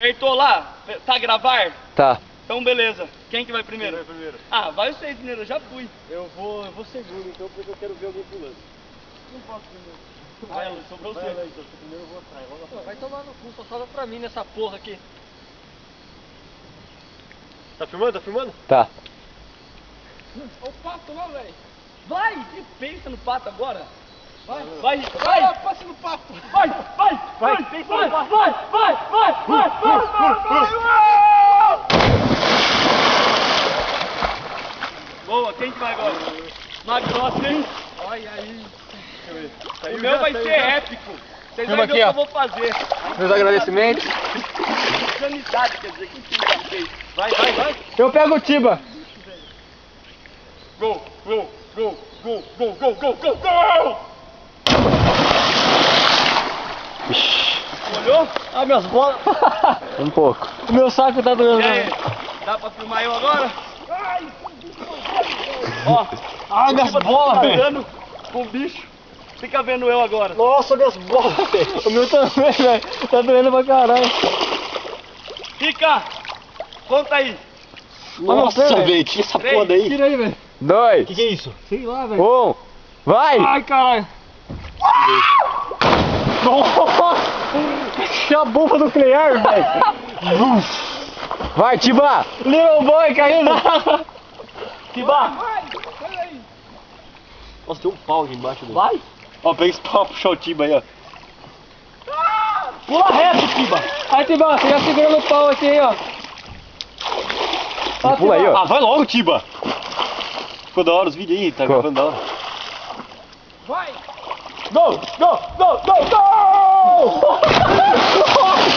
Apertou lá? Tá a gravar? Tá. Então beleza. Quem que vai primeiro? Quem vai primeiro? Ah, vai vocês primeiro, eu já fui. Eu vou segundo então, porque eu quero ver alguém pulando. Não posso primeiro. Vai, Lu, sobrou Vai você. lá então, primeiro eu vou atrás. Logo atrás. Vai tomar no cu, só sobra pra mim nessa porra aqui. Tá filmando? Tá filmando? Tá. Olha o pato lá, velho. Vai! E pensa no pato agora. Vai, vai, vai! Passe no pato! Vai, vai, vai! Pensa no pato! Vai, vai, vai, vai, vai, vai! Boa, quem que vai agora? Magnócio, hein? Olha aí. O meu vai ser épico. Vocês vão ver o que eu vou fazer. Meus agradecimentos. Insanidade, quer dizer, que time já fez. Vai, vai, vai. Eu pego o Tiba. Gol, gol, gol, gol, gol, gol, gol, gol, gol! Olhou? Ah, minhas bolas. Um pouco. O meu saco tá doendo. E aí? Dá pra filmar eu agora? Ó, Ah, minhas bolas, velho. brigando com o bicho. Fica vendo eu agora. Nossa, minhas bolas, velho. O meu também, velho. Tá doendo pra caralho. Fica! Conta aí. Nossa, velho, tira essa Três. porra daí. Tira aí, velho. 2, Que é isso? Sei lá, velho. 1, vai! Ai, caralho. Nossa! Tinha a bomba nuclear, velho. Vai, Tiba! Little boy caindo. Tiba! Nossa, tem um pau aqui embaixo dele. Vai. Ó, pega esse pau, puxar o Tiba aí, ó. Pula reto, Tiba. Aí, Tiba, você já segurando o pau aqui, ó. Ó, Pula aí, Tiba. ó. Ah, vai logo, Tiba! Ficou da hora os vídeos aí, tá Ficou. gravando da hora. Vai! Gol, gol, gol, gol, gol!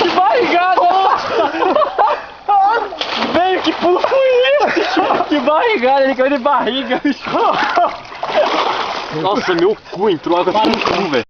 Que barrigada! Velho, que pulo foi esse? Que barrigada, ele caiu de barriga. Nossa, meu cu entrou água no cu, velho.